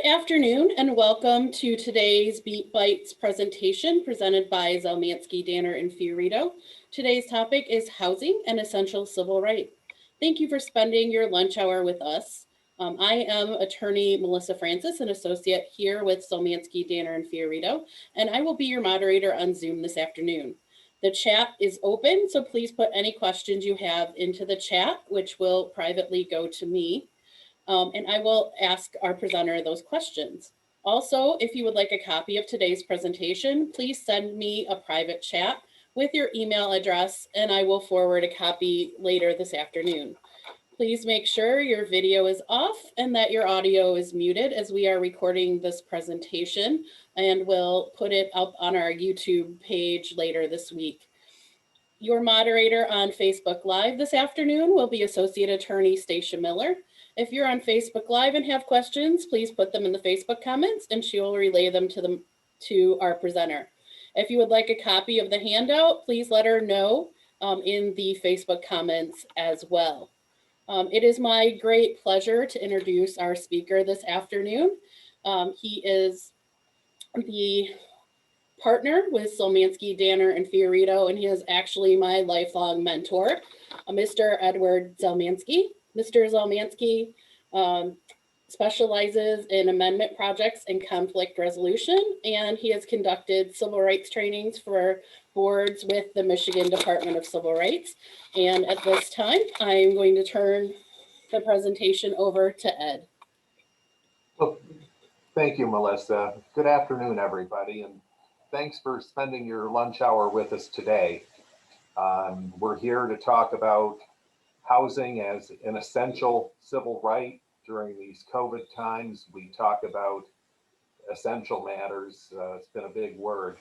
afternoon and welcome to today's Beat Bites presentation presented by Zelmanski, Danner, and Fioritto. Today's topic is housing and essential civil rights. Thank you for spending your lunch hour with us. I am attorney Melissa Francis, an associate here with Zelmanski, Danner, and Fioritto, and I will be your moderator on Zoom this afternoon. The chat is open, so please put any questions you have into the chat, which will privately go to me. And I will ask our presenter those questions. Also, if you would like a copy of today's presentation, please send me a private chat with your email address and I will forward a copy later this afternoon. Please make sure your video is off and that your audio is muted as we are recording this presentation, and we'll put it up on our YouTube page later this week. Your moderator on Facebook Live this afternoon will be Associate Attorney Stacia Miller. If you're on Facebook Live and have questions, please put them in the Facebook comments and she will relay them to our presenter. If you would like a copy of the handout, please let her know in the Facebook comments as well. It is my great pleasure to introduce our speaker this afternoon. He is the partner with Zelmanski, Danner, and Fioritto, and he is actually my lifelong mentor, Mr. Edward Zelmanski. Mr. Zelmanski specializes in amendment projects and conflict resolution, and he has conducted civil rights trainings for boards with the Michigan Department of Civil Rights. And at this time, I'm going to turn the presentation over to Ed. Well, thank you, Melissa. Good afternoon, everybody, and thanks for spending your lunch hour with us today. We're here to talk about housing as an essential civil right during these COVID times. We talk about essential matters. It's been a big word.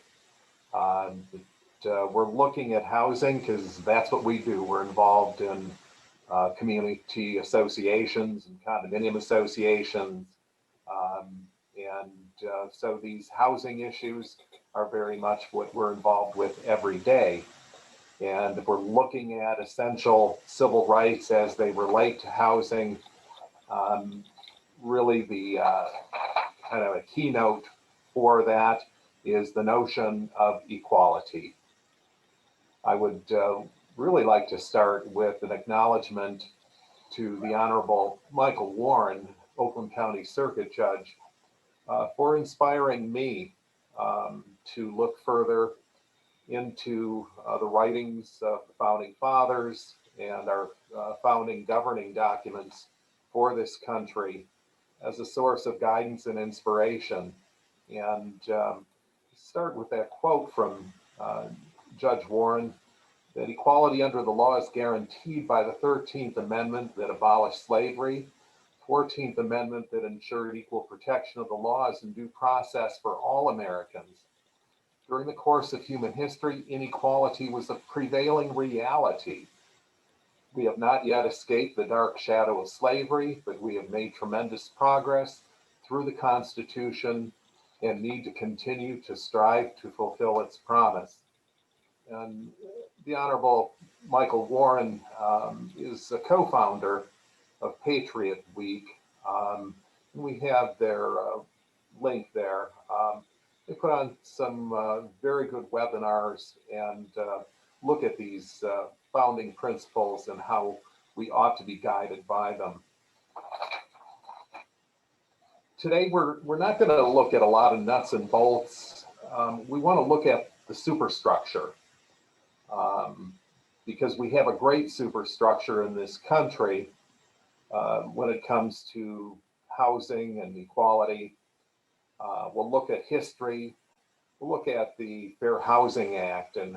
We're looking at housing because that's what we do. We're involved in community associations and condominium associations. So these housing issues are very much what we're involved with every day. And we're looking at essential civil rights as they relate to housing. Really the kind of a keynote for that is the notion of equality. I would really like to start with an acknowledgement to the Honorable Michael Warren, Oakland County Circuit Judge, for inspiring me to look further into the writings of the Founding Fathers and our founding governing documents for this country as a source of guidance and inspiration. And start with that quote from Judge Warren, that equality under the law is guaranteed by the 13th Amendment that abolished slavery, 14th Amendment that ensured equal protection of the laws and due process for all Americans. During the course of human history, inequality was a prevailing reality. We have not yet escaped the dark shadow of slavery, but we have made tremendous progress through the Constitution and need to continue to strive to fulfill its promise. And the Honorable Michael Warren is a co-founder of Patriot Week. We have their link there. They put on some very good webinars and look at these founding principles and how we ought to be guided by them. Today, we're not going to look at a lot of nuts and bolts. We want to look at the superstructure because we have a great superstructure in this country when it comes to housing and equality. We'll look at history. We'll look at the Fair Housing Act and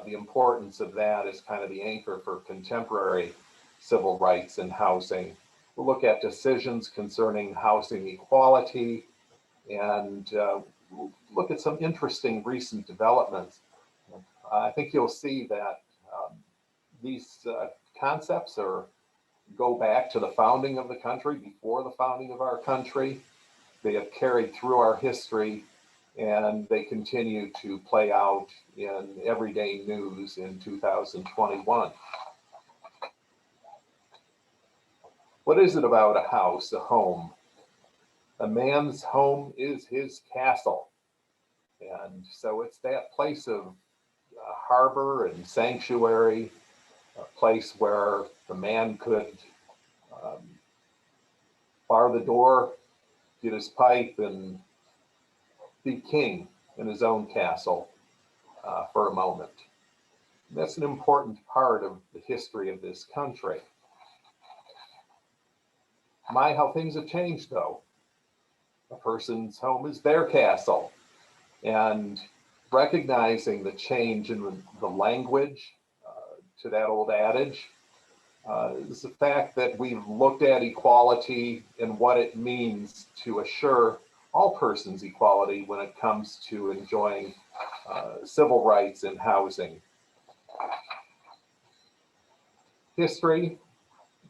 the importance of that as kind of the anchor for contemporary civil rights and housing. We'll look at decisions concerning housing equality and we'll look at some interesting recent developments. I think you'll see that these concepts go back to the founding of the country, before the founding of our country. They have carried through our history and they continue to play out in everyday news in 2021. What is it about a house, a home? A man's home is his castle. And so it's that place of harbor and sanctuary, a place where the man could bar the door, get his pipe, and be king in his own castle for a moment. And that's an important part of the history of this country. My, how things have changed, though. A person's home is their castle. And recognizing the change in the language to that old adage is the fact that we've looked at equality and what it means to assure all persons equality when it comes to enjoying civil rights and housing. History,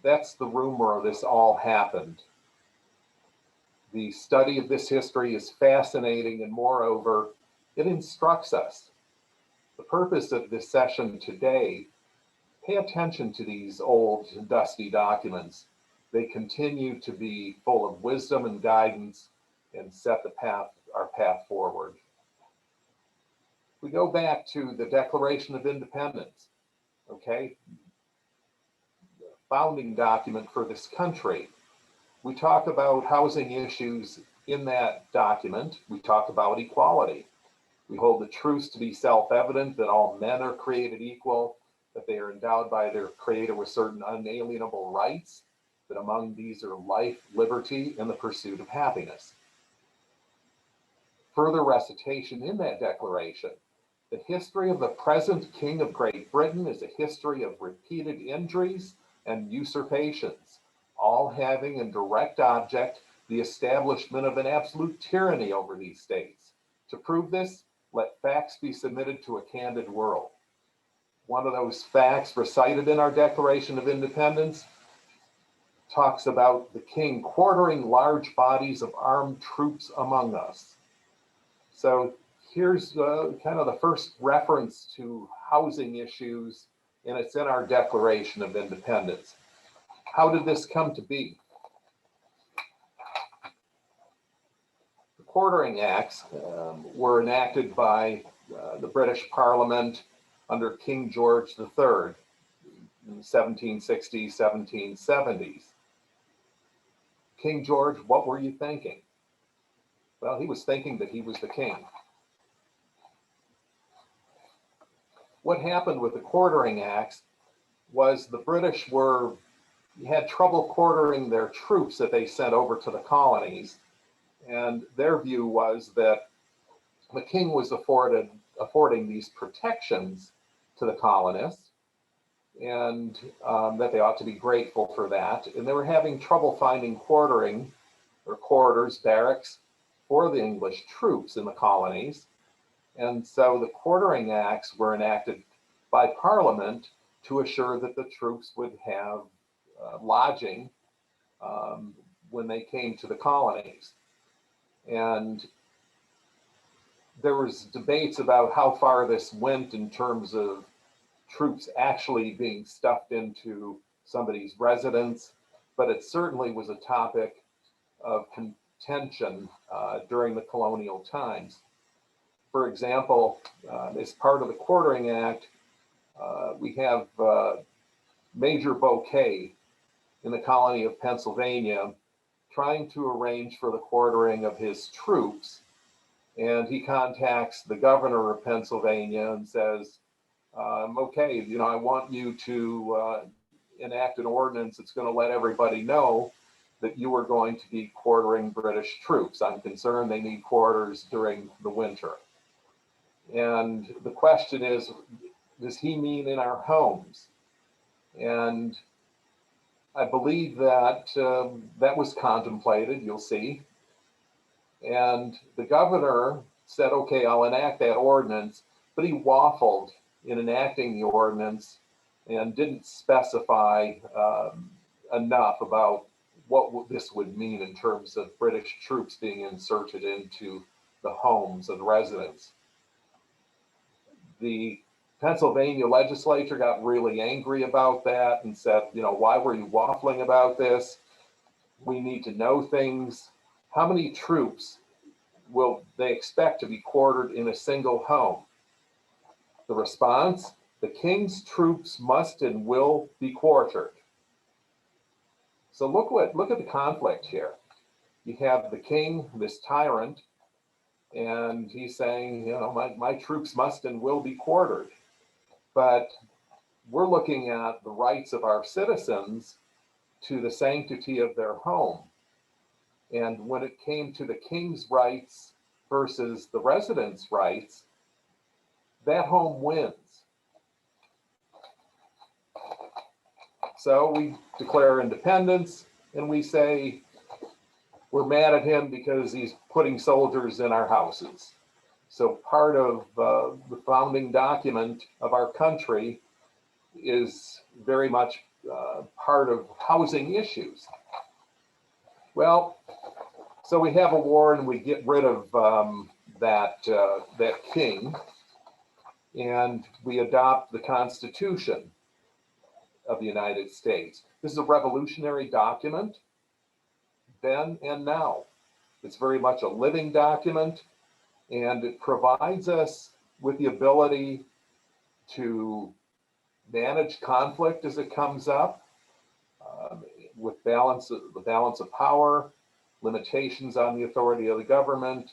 that's the room where this all happened. The study of this history is fascinating, and moreover, it instructs us. The purpose of this session today, pay attention to these old and dusty documents. They continue to be full of wisdom and guidance and set the path, our path forward. We go back to the Declaration of Independence, okay? The founding document for this country. We talk about housing issues in that document. We talk about equality. We hold the truths to be self-evident that all men are created equal, that they are endowed by their creator with certain unalienable rights, that among these are life, liberty, and the pursuit of happiness. Further recitation in that declaration, the history of the present King of Great Britain is a history of repeated injuries and usurpations, all having in direct object the establishment of an absolute tyranny over these states. To prove this, let facts be submitted to a candid world. One of those facts recited in our Declaration of Independence talks about the king quartering large bodies of armed troops among us. So here's kind of the first reference to housing issues, and it's in our Declaration of Independence. How did this come to be? The Quartering Acts were enacted by the British Parliament under King George III in the 1760s, 1770s. King George, what were you thinking? Well, he was thinking that he was the king. What happened with the Quartering Acts was the British had trouble quartering their troops that they sent over to the colonies. And their view was that the king was affording these protections to the colonists, and that they ought to be grateful for that. And they were having trouble finding quartering or quarters, barracks for the English troops in the colonies. And so the Quartering Acts were enacted by Parliament to assure that the troops would have lodging when they came to the colonies. And there was debates about how far this went in terms of troops actually being stuffed into somebody's residence, but it certainly was a topic of contention during the colonial times. For example, as part of the Quartering Act, we have Major Bouquet in the colony of Pennsylvania trying to arrange for the quartering of his troops. And he contacts the governor of Pennsylvania and says, okay, I want you to enact an ordinance that's going to let everybody know that you are going to be quartering British troops. I'm concerned they need quarters during the winter. And the question is, does he mean in our homes? And I believe that that was contemplated, you'll see. And the governor said, okay, I'll enact that ordinance, but he waffled in enacting the ordinance and didn't specify enough about what this would mean in terms of British troops being inserted into the homes of the residents. The Pennsylvania legislature got really angry about that and said, why were you waffling about this? We need to know things. how many troops will they expect to be quartered in a single home? The response, the king's troops must and will be quartered. So look at the conflict here. You have the king, this tyrant, and he's saying, you know, my troops must and will be quartered. But we're looking at the rights of our citizens to the sanctity of their home. And when it came to the king's rights versus the residents' rights, that home wins. So we declare independence and we say we're mad at him because he's putting soldiers in our houses. So part of the founding document of our country is very much part of housing issues. Well, so we have a war and we get rid of that king, and we adopt the Constitution of the United States. This is a revolutionary document then and now. It's very much a living document, and it provides us with the ability to manage conflict as it comes up, with the balance of power, limitations on the authority of the government,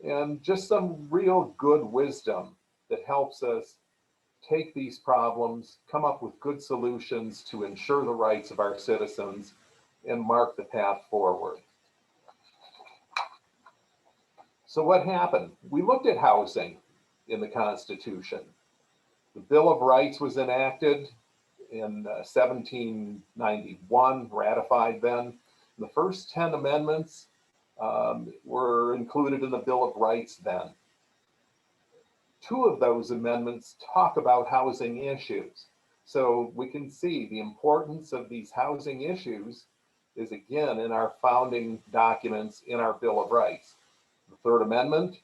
and just some real good wisdom that helps us take these problems, come up with good solutions to ensure the rights of our citizens, and mark the path forward. So what happened? We looked at housing in the Constitution. The Bill of Rights was enacted in 1791, ratified then. The first 10 amendments were included in the Bill of Rights then. 2 of those amendments talk about housing issues. So we can see the importance of these housing issues is again in our founding documents in our Bill of Rights. The 3rd Amendment,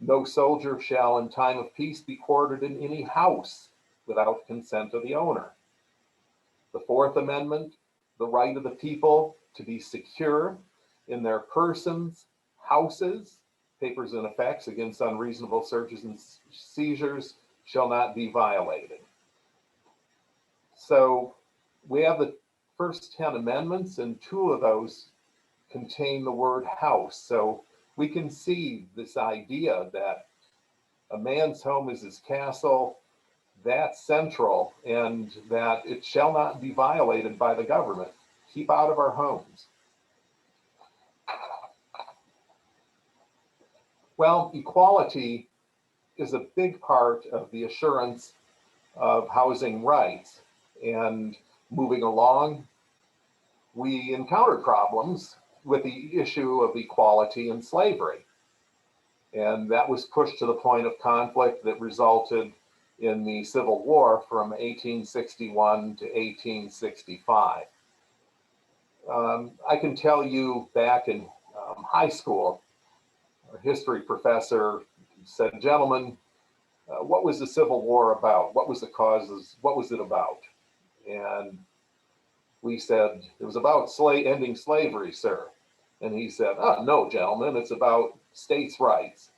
no soldier shall in time of peace be quartered in any house without consent of the owner. The 4th Amendment, the right of the people to be secure in their persons, houses, papers and effects against unreasonable searches and seizures shall not be violated. So we have the first 10 amendments, and 2 of those contain the word house. So we can see this idea that a man's home is his castle, that's central, and that it shall not be violated by the government. Keep out of our homes. Well, equality is a big part of the assurance of housing rights. And moving along, we encountered problems with the issue of equality and slavery. And that was pushed to the point of conflict that resulted in the Civil War from 1861 to 1865. I can tell you back in high school, our history professor said, gentlemen, what was the Civil War about? What was the causes? What was it about? And we said, it was about ending slavery, sir. And he said, oh, no, gentlemen, it's about states' rights.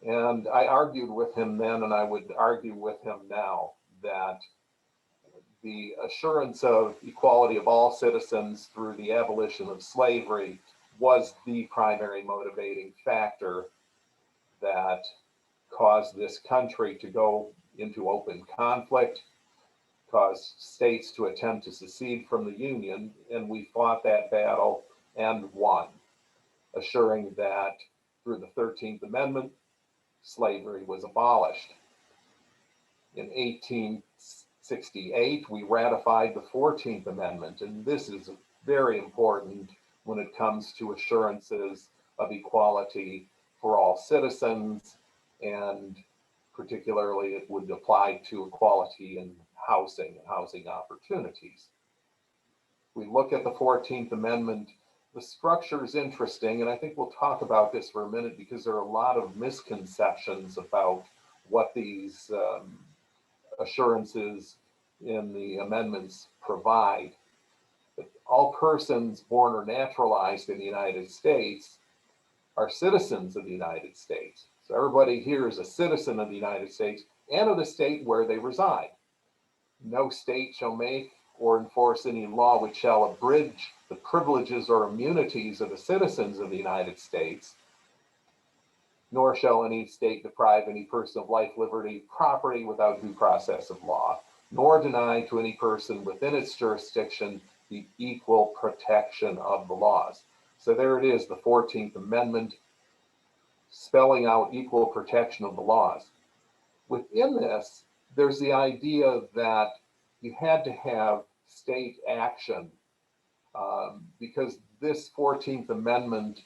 And I argued with him then, and I would argue with him now, that the assurance of equality of all citizens through the abolition of slavery was the primary motivating factor that caused this country to go into open conflict, caused states to attempt to secede from the Union, and we fought that battle and won, assuring that through the 13th Amendment, slavery was abolished. In 1868, we ratified the 14th Amendment, and this is very important when it comes to assurances of equality for all citizens, and particularly it would apply to equality in housing and housing opportunities. We look at the 14th Amendment, the structure is interesting, and I think we'll talk about this for a minute because there are a lot of misconceptions about what these assurances in the amendments provide. But all persons born or naturalized in the United States are citizens of the United States. So everybody here is a citizen of the United States and of the state where they reside. No state shall make or enforce any law which shall abridge the privileges or immunities of the citizens of the United States, nor shall any state deprive any person of life, liberty, property without due process of law, nor deny to any person within its jurisdiction the equal protection of the laws. So there it is, the 14th Amendment, spelling out equal protection of the laws. Within this, there's the idea that you had to have state action because this 14th Amendment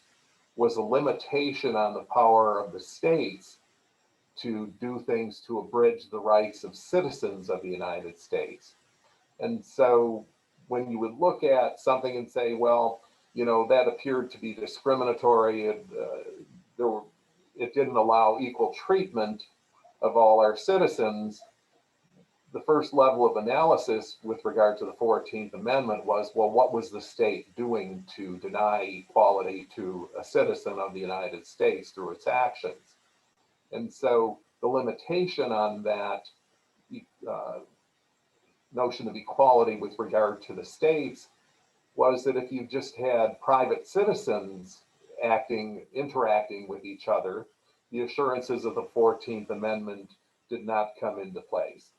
was a limitation on the power of the states to do things to abridge the rights of citizens of the United States. And so when you would look at something and say, well, you know, that appeared to be discriminatory, it didn't allow equal treatment of all our citizens, the first level of analysis with regard to the 14th Amendment was, well, what was the state doing to deny equality to a citizen of the United States through its actions? And so the limitation on that notion of equality with regard to the states was that if you just had private citizens interacting with each other, the assurances of the 14th Amendment did not come into place.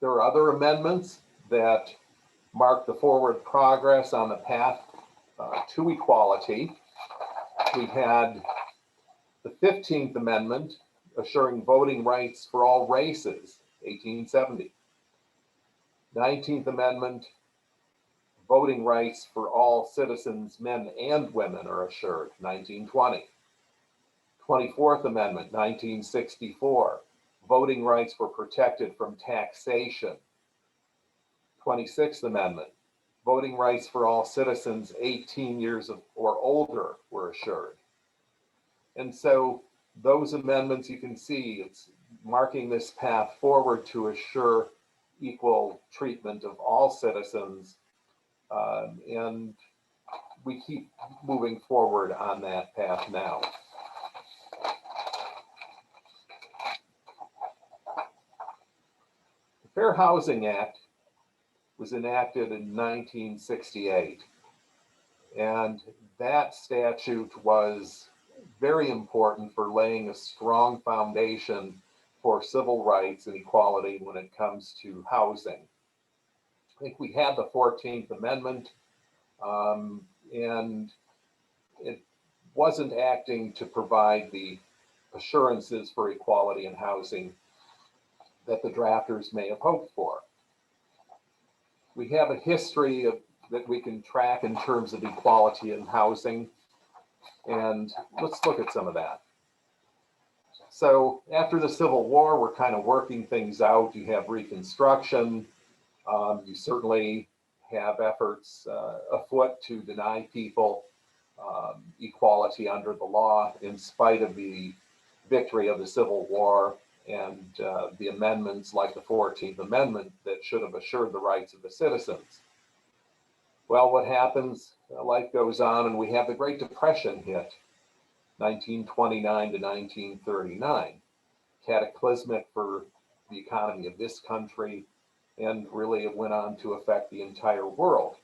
There are other amendments that mark the forward progress on the path to equality. We had the 15th Amendment assuring voting rights for all races, 1870. 19th Amendment, voting rights for all citizens, men and women, are assured, 1920. 24th Amendment, 1964. Voting rights were protected from taxation. 26th Amendment, voting rights for all citizens 18 years or older were assured. And so those amendments, you can see it's marking this path forward to assure equal treatment of all citizens. And we keep moving forward on that path now. The Fair Housing Act was enacted in 1968. And that statute was very important for laying a strong foundation for civil rights and equality when it comes to housing. I think we had the 14th Amendment, and it wasn't acting to provide the assurances for equality in housing that the drafters may have hoped for. We have a history that we can track in terms of equality in housing, and let's look at some of that. So after the Civil War, we're kind of working things out. You have Reconstruction. You certainly have efforts afoot to deny people equality under the law in spite of the victory of the Civil War and the amendments like the 14th Amendment that should have assured the rights of the citizens. Well, what happens? Life goes on, and we have the Great Depression hit, 1929 to 1939, cataclysmic for the economy of this country, and really it went on to affect the entire world.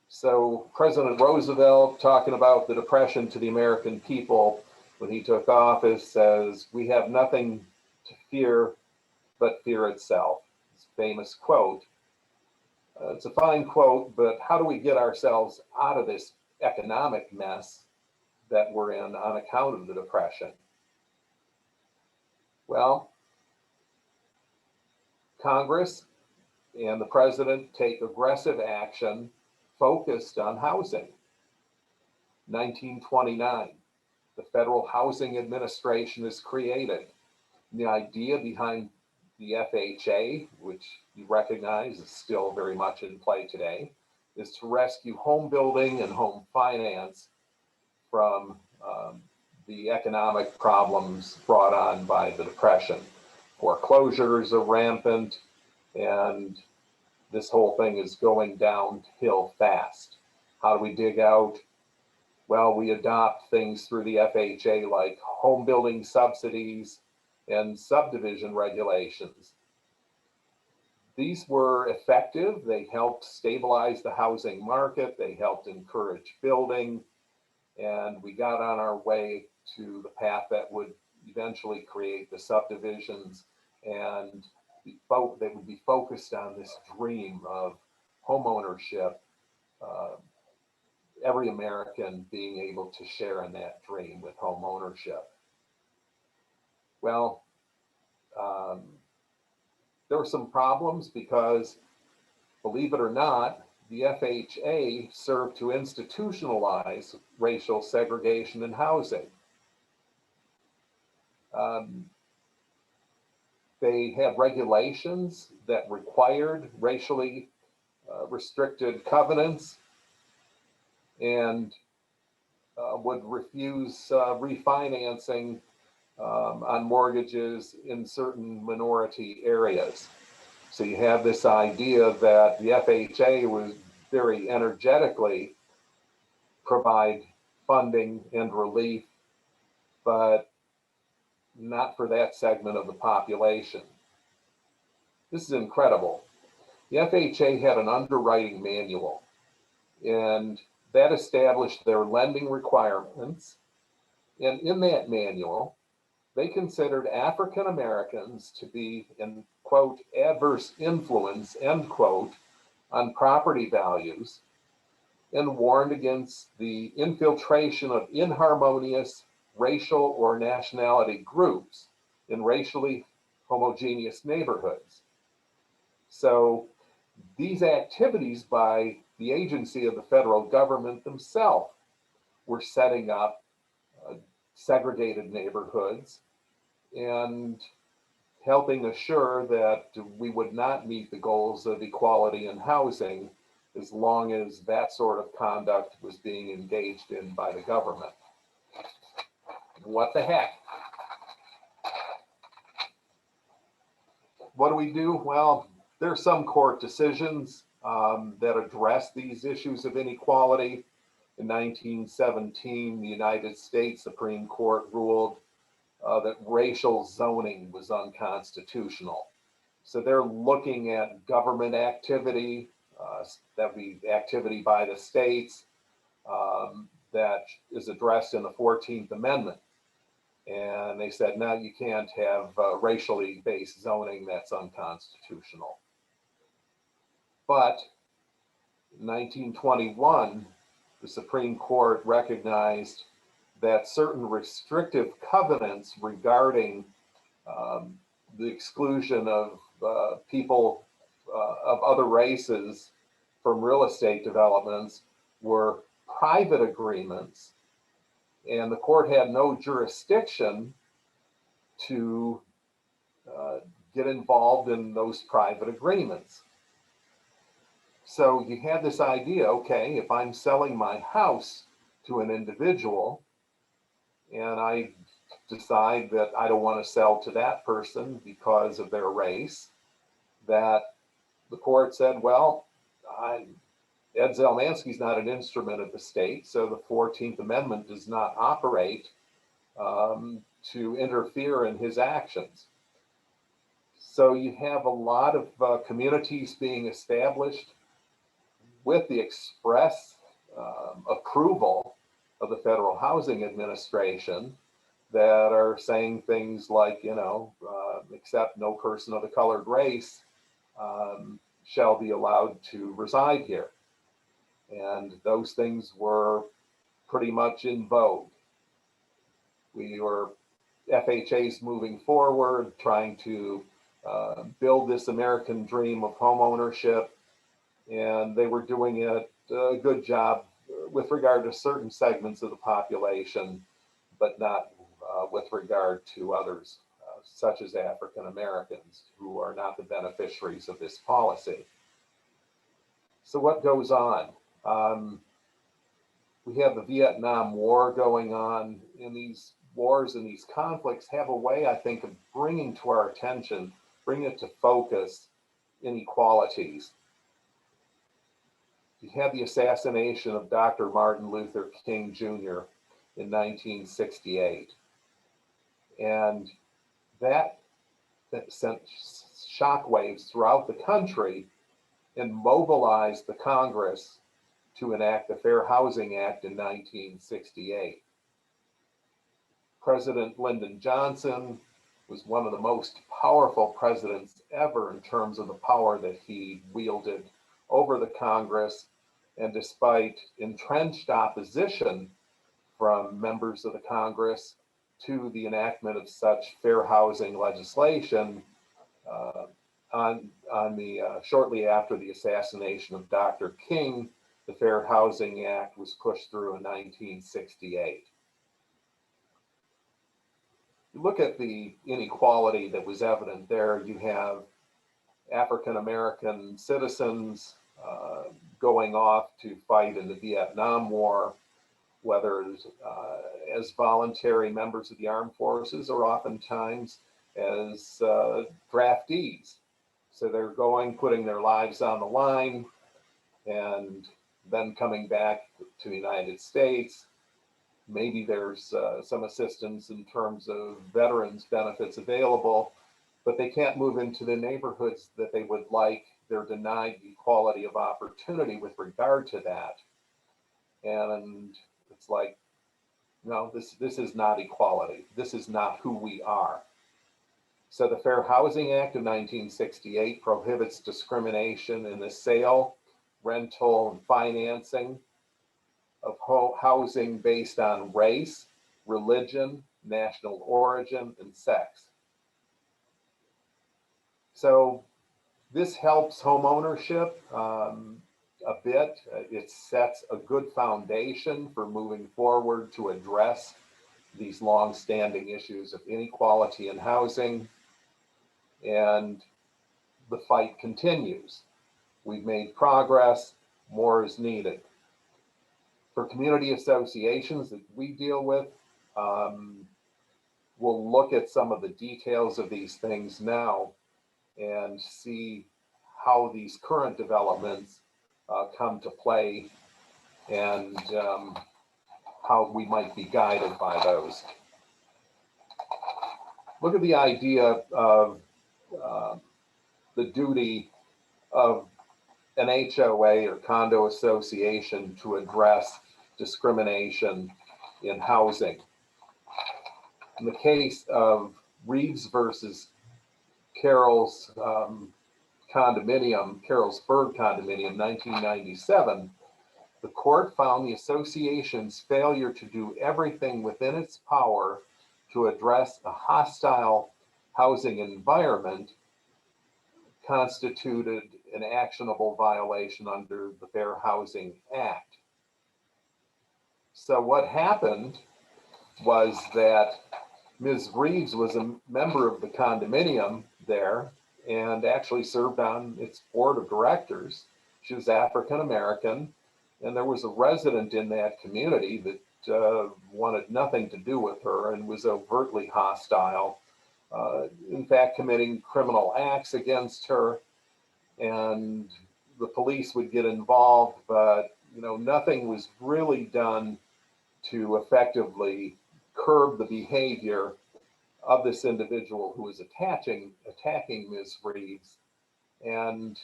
So President Roosevelt, talking about the Depression to the American people when he took office, says, "We have nothing to fear but fear itself." It's a famous quote. It's a fine quote, but how do we get ourselves out of this economic mess that we're in on account of the Depression? Well, Congress and the president take aggressive action focused on housing. 1929, the Federal Housing Administration is created. And the idea behind the FHA, which you recognize is still very much in play today, is to rescue home building and home finance from the economic problems brought on by the Depression. Foreclosures are rampant, and this whole thing is going downhill fast. How do we dig out? Well, we adopt things through the FHA like home building subsidies and subdivision regulations. These were effective. They helped stabilize the housing market. They helped encourage building. And we got on our way to the path that would eventually create the subdivisions, and they would be focused on this dream of homeownership, every American being able to share in that dream with homeownership. Well, there were some problems because, believe it or not, the FHA served to institutionalize racial segregation in housing. They had regulations that required racially restricted covenants and would refuse refinancing on mortgages in certain minority areas. So you have this idea that the FHA was very energetically provide funding and relief, but not for that segment of the population. This is incredible. The FHA had an underwriting manual, and that established their lending requirements. And in that manual, they considered African Americans to be an, quote, adverse influence, end quote, on property values, and warned against the infiltration of inharmonious racial or nationality groups in racially homogeneous neighborhoods. So these activities by the agency of the federal government themselves were setting up segregated neighborhoods and helping assure that we would not meet the goals of equality in housing as long as that sort of conduct was being engaged in by the government. What the heck? What do we do? Well, there's some court decisions that address these issues of inequality. In 1917, the United States Supreme Court ruled that racial zoning was unconstitutional. So they're looking at government activity, activity by the states that is addressed in the 14th Amendment. And they said, no, you can't have racially based zoning, that's unconstitutional. But in 1921, the Supreme Court recognized that certain restrictive covenants regarding the exclusion of people of other races from real estate developments were private agreements, and the court had no jurisdiction to get involved in those private agreements. So you had this idea, okay, if I'm selling my house to an individual and I decide that I don't want to sell to that person because of their race, that the court said, well, Ed Zelmanski is not an instrument of the state, so the 14th Amendment does not operate to interfere in his actions. So you have a lot of communities being established with the express approval of the Federal Housing Administration that are saying things like, except no person of the colored race shall be allowed to reside here. And those things were pretty much in vogue. We were FHA's moving forward, trying to build this American dream of home ownership, and they were doing it a good job with regard to certain segments of the population, but not with regard to others, such as African Americans, who are not the beneficiaries of this policy. So what goes on? We have the Vietnam War going on, and these wars and these conflicts have a way, I think, of bringing to our attention, bringing it to focus, inequalities. You had the assassination of Dr. Martin Luther King Jr. in 1968. And that sent shockwaves throughout the country and mobilized the Congress to enact the Fair Housing Act in 1968. President Lyndon Johnson was one of the most powerful presidents ever in terms of the power that he wielded over the Congress. And despite entrenched opposition from members of the Congress to the enactment of such fair housing legislation, shortly after the assassination of Dr. King, the Fair Housing Act was pushed through in 1968. You look at the inequality that was evident there. You have African American citizens going off to fight in the Vietnam War, whether as voluntary members of the armed forces or oftentimes as draftees. So they're going, putting their lives on the line, and then coming back to the United States. Maybe there's some assistance in terms of veterans benefits available, but they can't move into the neighborhoods that they would like. They're denied equality of opportunity with regard to that. And it's like, no, this is not equality. This is not who we are. So the Fair Housing Act of 1968 prohibits discrimination in the sale, rental, and financing of housing based on race, religion, national origin, and sex. So this helps home ownership a bit. It sets a good foundation for moving forward to address these long-standing issues of inequality in housing. And the fight continues. We've made progress, more is needed. For community associations that we deal with, we'll look at some of the details of these things now and see how these current developments come to play and how we might be guided by those. Look at the idea of the duty of an HOA or condo association to address discrimination in housing. In the case of Reeves versus Carroll's condominium, Carrollsburg condominium, 1997, the court found the association's failure to do everything within its power to address a hostile housing environment constituted an actionable violation under the Fair Housing Act. So what happened was that Ms. Reeves was a member of the condominium there and actually served on its board of directors. She was African American, and there was a resident in that community that wanted nothing to do with her and was overtly hostile, in fact, committing criminal acts against her. And the police would get involved, but nothing was really done to effectively curb the behavior of this individual who was attacking Ms. Reeves. And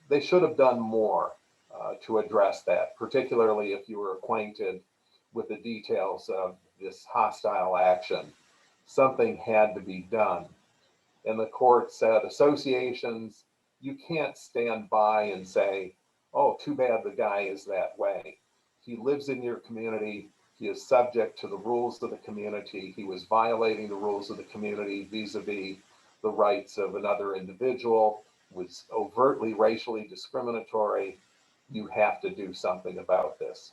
they should have done more to address that, particularly if you were acquainted with the details of this hostile action. Something had to be done. And the court said, associations, you can't stand by and say, oh, too bad the guy is that way. He lives in your community. He is subject to the rules of the community. He was violating the rules of the community vis-a-vis the rights of another individual, was overtly racially discriminatory. You have to do something about this.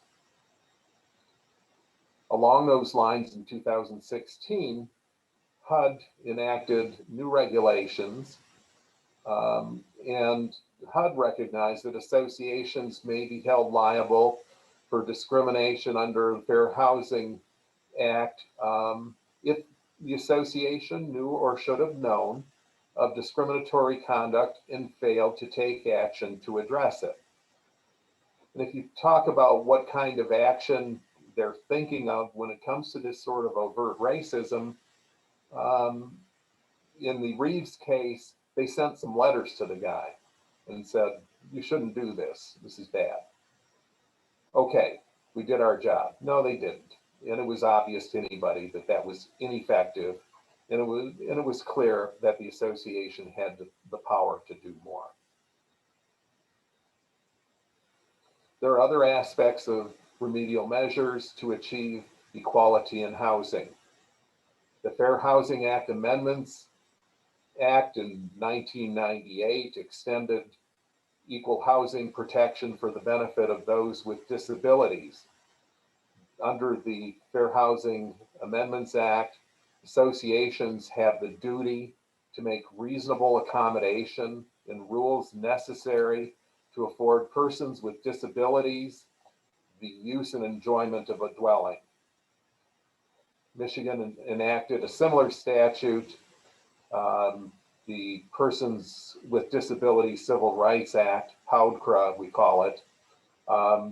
Along those lines, in 2016, HUD enacted new regulations, and HUD recognized that associations may be held liable for discrimination under the Fair Housing Act if the association knew or should have known of discriminatory conduct and failed to take action to address it. And if you talk about what kind of action they're thinking of when it comes to this sort of overt racism, in the Reeves case, they sent some letters to the guy and said, you shouldn't do this. This is bad. Okay, we did our job. No, they didn't. And it was obvious to anybody that that was ineffective. And it was clear that the association had the power to do more. There are other aspects of remedial measures to achieve equality in housing. The Fair Housing Act Amendments Act in 1998 extended equal housing protection for the benefit of those with disabilities. Under the Fair Housing Amendments Act, associations have the duty to make reasonable accommodation and rules necessary to afford persons with disabilities the use and enjoyment of a dwelling. Michigan enacted a similar statute, the Persons with Disabilities Civil Rights Act, POUDCRA we call it,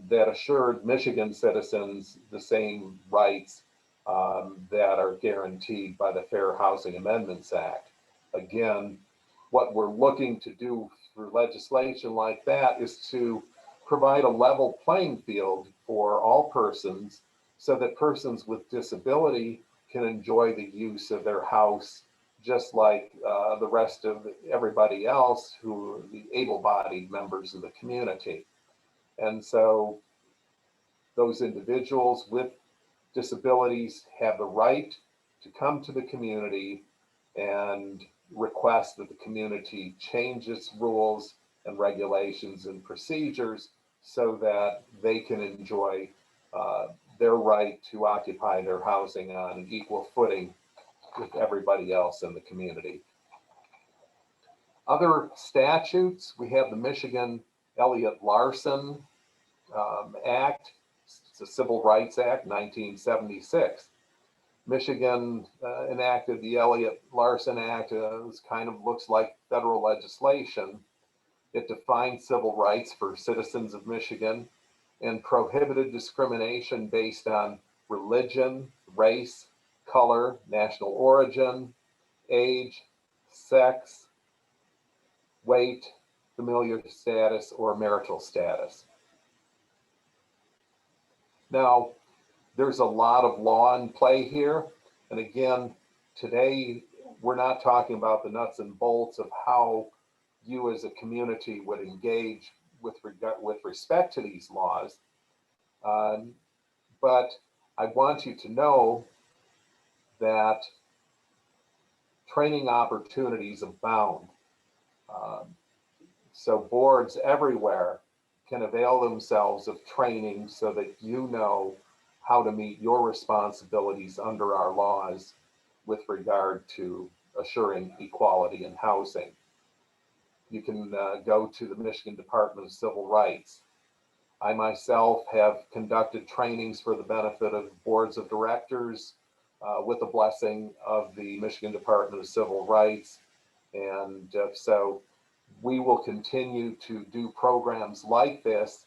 that assured Michigan citizens the same rights that are guaranteed by the Fair Housing Amendments Act. Again, what we're looking to do through legislation like that is to provide a level playing field for all persons so that persons with disability can enjoy the use of their house just like the rest of everybody else who are the able-bodied members of the community. And so those individuals with disabilities have the right to come to the community and request that the community change its rules and regulations and procedures so that they can enjoy their right to occupy their housing on an equal footing with everybody else in the community. Other statutes, we have the Michigan Elliott-Larsen Act. It's a Civil Rights Act, 1976. Michigan enacted the Elliott-Larsen Act. It kind of looks like federal legislation. It defined civil rights for citizens of Michigan and prohibited discrimination based on religion, race, color, national origin, age, sex, weight, familial status, or marital status. Now, there's a lot of law in play here. And again, today, we're not talking about the nuts and bolts of how you as a community would engage with respect to these laws. But I want you to know that training opportunities abound. So boards everywhere can avail themselves of training so that you know how to meet your responsibilities under our laws with regard to assuring equality in housing. You can go to the Michigan Department of Civil Rights. I myself have conducted trainings for the benefit of boards of directors with the blessing of the Michigan Department of Civil Rights. And so we will continue to do programs like this.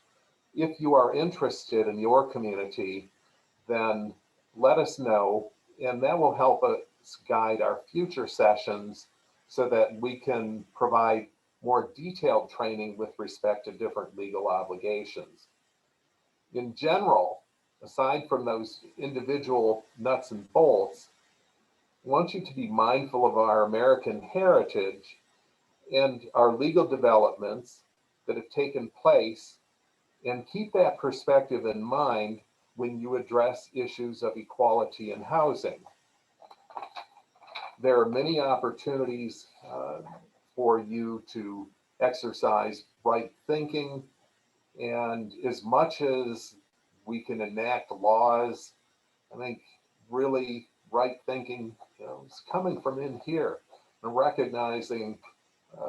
If you are interested in your community, then let us know, and that will help us guide our future sessions so that we can provide more detailed training with respect to different legal obligations. In general, aside from those individual nuts and bolts, I want you to be mindful of our American heritage and our legal developments that have taken place, and keep that perspective in mind when you address issues of equality in housing. There are many opportunities for you to exercise right thinking, and as much as we can enact laws, I think really right thinking is coming from in here and recognizing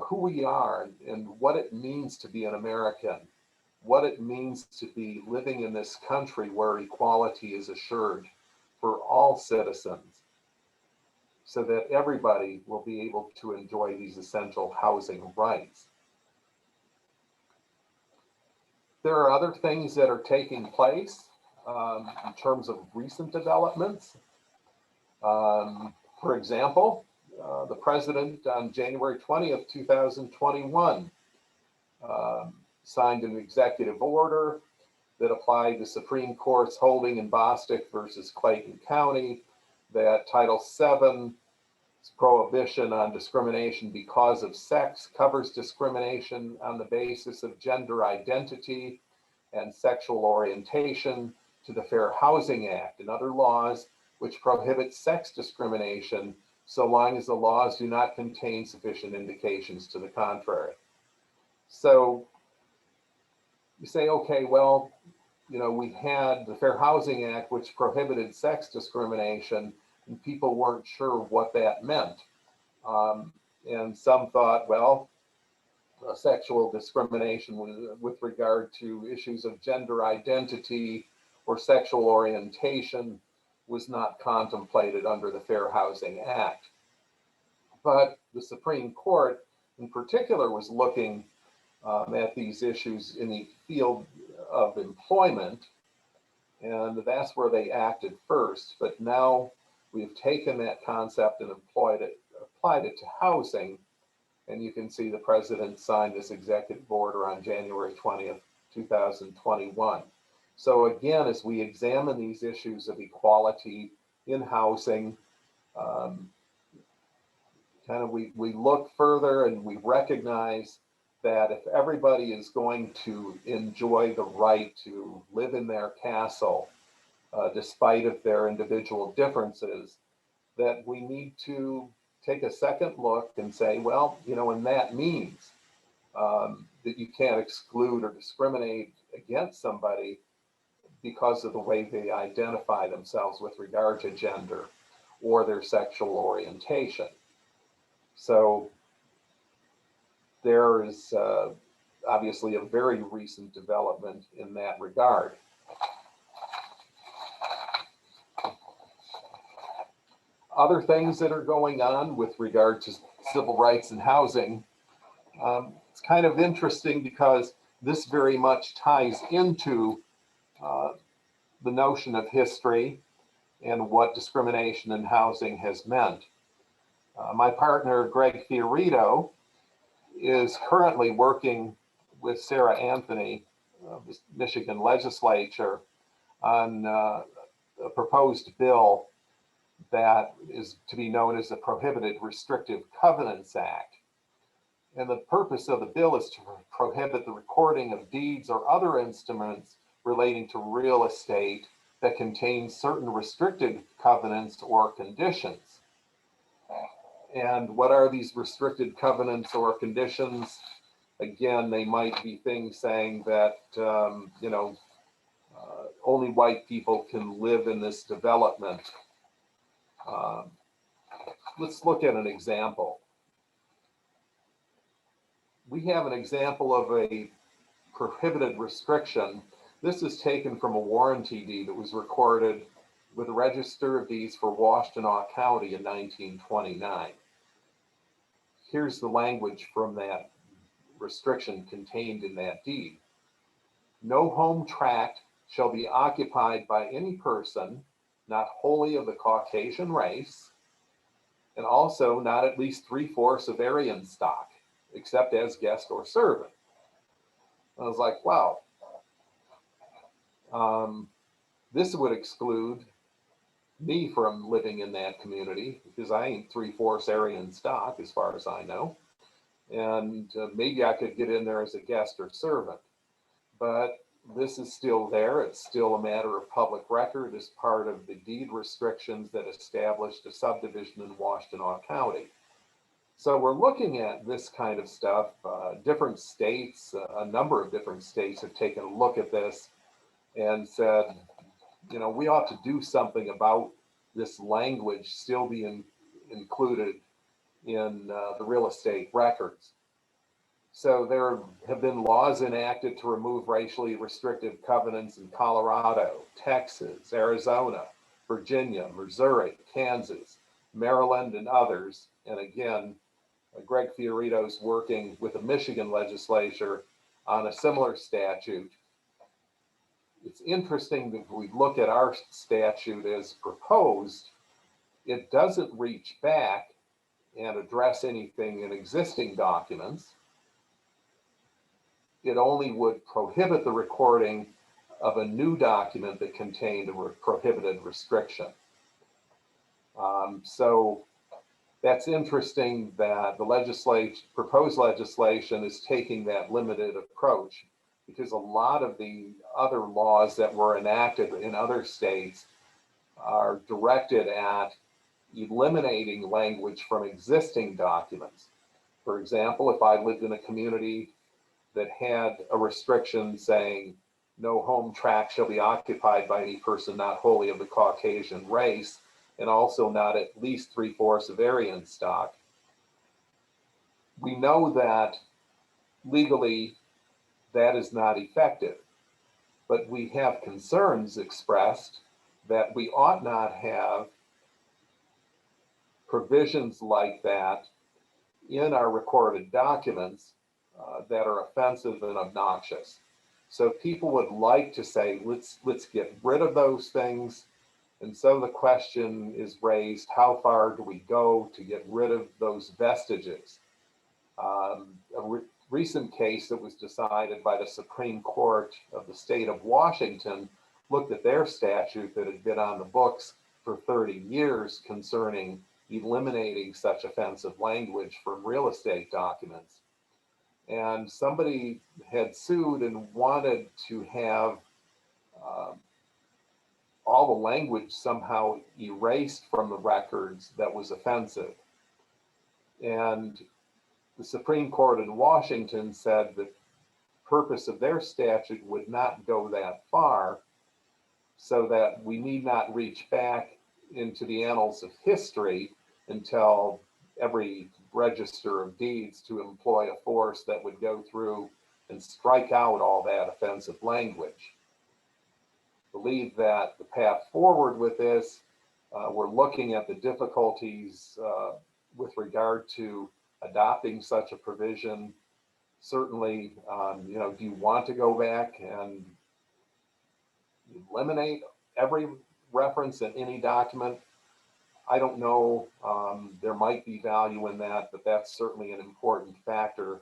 who we are and what it means to be an American, what it means to be living in this country where equality is assured for all citizens, so that everybody will be able to enjoy these essential housing rights. There are other things that are taking place in terms of recent developments. For example, the president on January 20th, 2021, signed an executive order that applied the Supreme Court's holding in Bostick versus Clayton County, that Title VII prohibition on discrimination because of sex covers discrimination on the basis of gender identity and sexual orientation to the Fair Housing Act and other laws which prohibit sex discrimination so long as the laws do not contain sufficient indications to the contrary. So you say, okay, well, you know, we had the Fair Housing Act, which prohibited sex discrimination, and people weren't sure what that meant. And some thought, well, sexual discrimination with regard to issues of gender identity or sexual orientation was not contemplated under the Fair Housing Act. But the Supreme Court in particular was looking at these issues in the field of employment, and that's where they acted first. But now we've taken that concept and applied it to housing, and you can see the president signed this executive order on January 20th, 2021. So again, as we examine these issues of equality in housing, we look further and we recognize that if everybody is going to enjoy the right to live in their castle, despite of their individual differences, that we need to take a second look and say, well, you know, and that means that you can't exclude or discriminate against somebody because of the way they identify themselves with regard to gender or their sexual orientation. So there is obviously a very recent development in that regard. Other things that are going on with regard to civil rights and housing, it's kind of interesting because this very much ties into the notion of history and what discrimination in housing has meant. My partner, Greg Fioritto, is currently working with Sarah Anthony of the Michigan legislature on a proposed bill that is to be known as the Prohibited Restrictive Covenants Act. And the purpose of the bill is to prohibit the recording of deeds or other instruments relating to real estate that contain certain restricted covenants or conditions. And what are these restricted covenants or conditions? Again, they might be things saying that, only white people can live in this development. Let's look at an example. We have an example of a prohibited restriction. This is taken from a warranty deed that was recorded with the Register of Deeds for Washtenaw County in 1929. Here's the language from that restriction contained in that deed. No home tract shall be occupied by any person not wholly of the Caucasian race, and also not at least 3/4 of Aryan stock, except as guest or servant. I was like, wow. This would exclude me from living in that community because I ain't 3/4 Aryan stock as far as I know. And maybe I could get in there as a guest or servant, but this is still there. It's still a matter of public record as part of the deed restrictions that established a subdivision in Washtenaw County. So we're looking at this kind of stuff. Different states, a number of different states have taken a look at this and said, you know, we ought to do something about this language still being included in the real estate records. So there have been laws enacted to remove racially restrictive covenants in Colorado, Texas, Arizona, Virginia, Missouri, Kansas, Maryland, and others. And again, Greg Fioritto's working with the Michigan legislature on a similar statute. It's interesting that if we look at our statute as proposed, it doesn't reach back and address anything in existing documents. It only would prohibit the recording of a new document that contained a prohibited restriction. So that's interesting that the proposed legislation is taking that limited approach, because a lot of the other laws that were enacted in other states are directed at eliminating language from existing documents. For example, if I lived in a community that had a restriction saying no home tract shall be occupied by any person not wholly of the Caucasian race, and also not at least 3/4 of Aryan stock, we know that legally that is not effective. But we have concerns expressed that we ought not have provisions like that in our recorded documents that are offensive and obnoxious. So people would like to say, let's get rid of those things. And so the question is raised, how far do we go to get rid of those vestiges? A recent case that was decided by the Supreme Court of the state of Washington looked at their statute that had been on the books for 30 years concerning eliminating such offensive language from real estate documents. And somebody had sued and wanted to have all the language somehow erased from the records that was offensive. And the Supreme Court in Washington said that the purpose of their statute would not go that far, so that we need not reach back into the annals of history and tell every register of deeds to employ a force that would go through and strike out all that offensive language. I believe that the path forward with this, we're looking at the difficulties with regard to adopting such a provision. Certainly, do you want to go back and eliminate every reference in any document? I don't know. There might be value in that, but that's certainly an important factor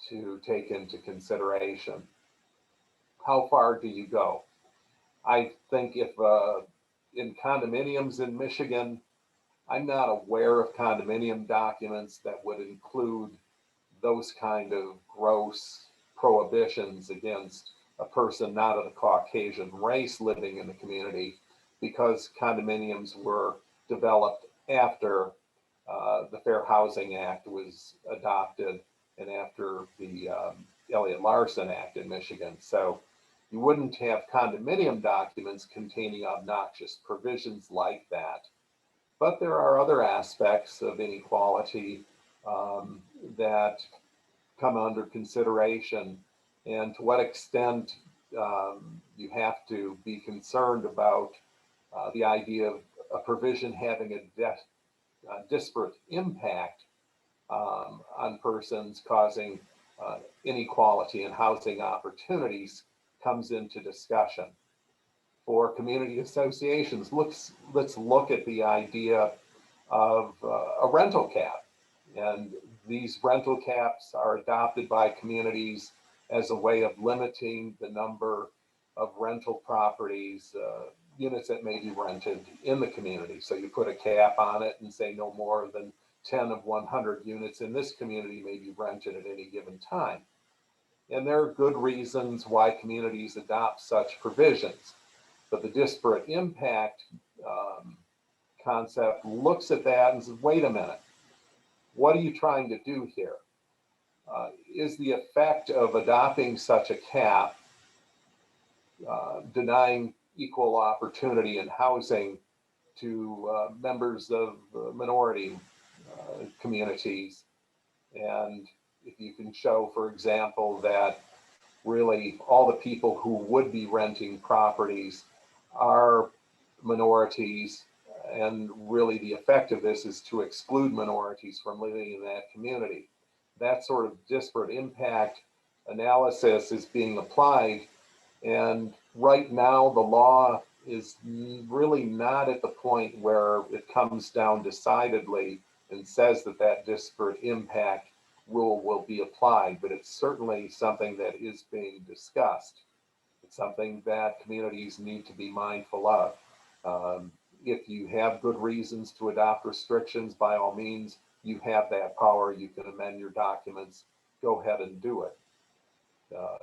to take into consideration. How far do you go? I think if in condominiums in Michigan, I'm not aware of condominium documents that would include those kind of gross prohibitions against a person not of the Caucasian race living in the community, because condominiums were developed after the Fair Housing Act was adopted and after the Elliott Larson Act in Michigan. So you wouldn't have condominium documents containing obnoxious provisions like that. But there are other aspects of inequality that come under consideration, and to what extent you have to be concerned about the idea of a provision having a disparate impact on persons, causing inequality in housing opportunities comes into discussion. For community associations, let's look at the idea of a rental cap. And these rental caps are adopted by communities as a way of limiting the number of rental properties, units that may be rented in the community. So you put a cap on it and say no more than 10 of 100 units in this community may be rented at any given time. And there are good reasons why communities adopt such provisions. But the disparate impact concept looks at that and says, wait a minute, what are you trying to do here? Is the effect of adopting such a cap denying equal opportunity in housing to members of minority communities? And if you can show, for example, that really all the people who would be renting properties are minorities, and really the effect of this is to exclude minorities from living in that community. That sort of disparate impact analysis is being applied, and right now the law is really not at the point where it comes down decidedly and says that that disparate impact rule will be applied, but it's certainly something that is being discussed. It's something that communities need to be mindful of. If you have good reasons to adopt restrictions, by all means, you have that power. You can amend your documents. Go ahead and do it.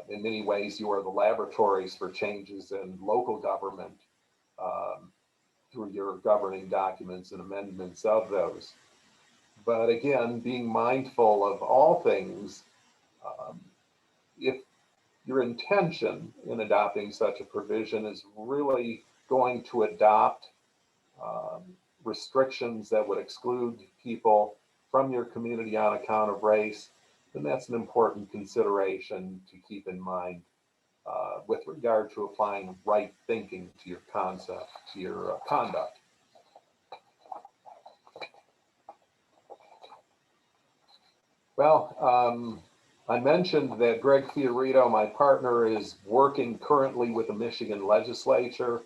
In many ways, you are the laboratories for changes in local government through your governing documents and amendments of those. But again, being mindful of all things, um, if your intention in adopting such a provision is really going to adopt um, restrictions that would exclude people from your community on account of race, then that's an important consideration to keep in mind with regard to applying right thinking to your concept, to your conduct. Well, I mentioned that Greg Fioritto, my partner, is working currently with the Michigan legislature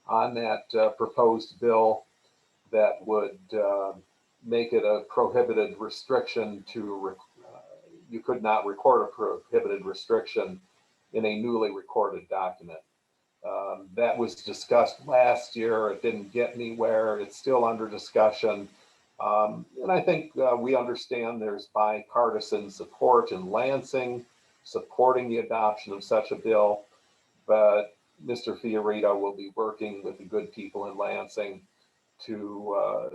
on that proposed bill that would make it a prohibited restriction to, you could not record a prohibited restriction in a newly recorded document. That was discussed last year. It didn't get anywhere. It's still under discussion. And I think we understand there's bipartisan support in Lansing supporting the adoption of such a bill, but Mr. Fioritto will be working with the good people in Lansing to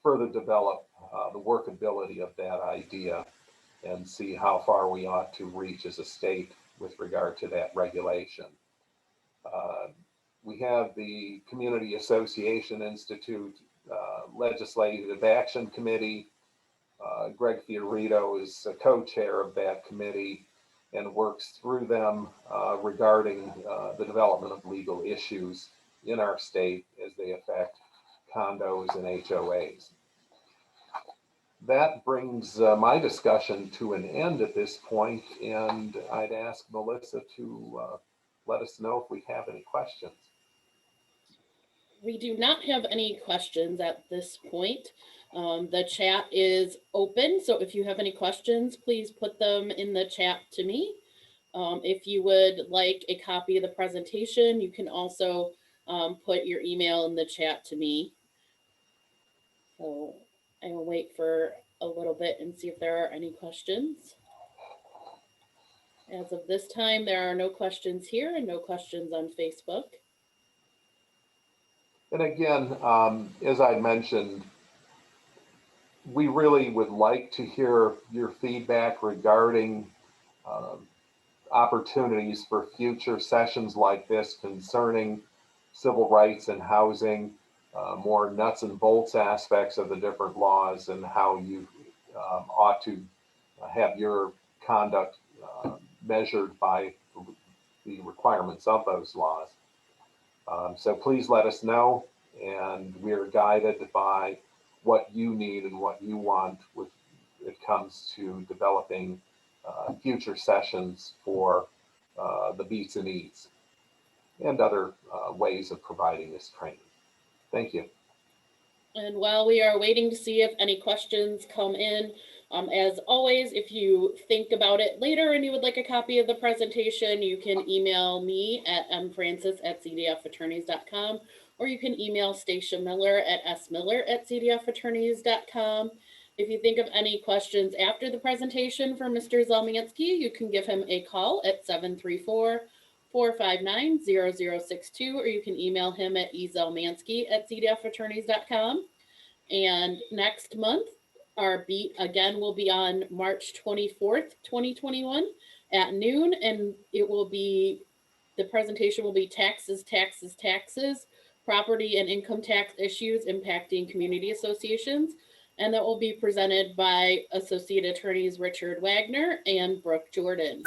further develop the workability of that idea and see how far we ought to reach as a state with regard to that regulation. Uh, we have the Community Association Institute Legislative Action Committee. Greg Fioritto is a co-chair of that committee and works through them regarding the development of legal issues in our state as they affect condos and HOAs. That brings my discussion to an end at this point, and I'd ask Melissa to let us know if we have any questions. We do not have any questions at this point. The chat is open, so if you have any questions, please put them in the chat to me. If you would like a copy of the presentation, you can also put your email in the chat to me. So I will wait for a little bit and see if there are any questions. As of this time, there are no questions here and no questions on Facebook. And again, as I mentioned, we really would like to hear your feedback regarding opportunities for future sessions like this concerning civil rights and housing, more nuts and bolts aspects of the different laws and how you ought to have your conduct measured by the requirements of those laws. So please let us know, and we're guided by what you need and what you want when it comes to developing future sessions for the Beats and Eats and other ways of providing this training. Thank you. And while we are waiting to see if any questions come in, as always, if you think about it later and you would like a copy of the presentation, you can email me at mfrancis@cdfattorneys.com, or you can email Stacia Miller at smiller@cdfattorneys.com. If you think of any questions after the presentation for Mr. Zelmanski, you can give him a call at 734-459-0062, or you can email him at ezelmanski@cdfattorneys.com. And next month, our beat again will be on March 24th, 2021 at noon, and it will be, the presentation will be taxes, taxes, taxes, property and income tax issues impacting community associations. and that will be presented by Associate Attorneys Richard Wagner and Brooke Jordan.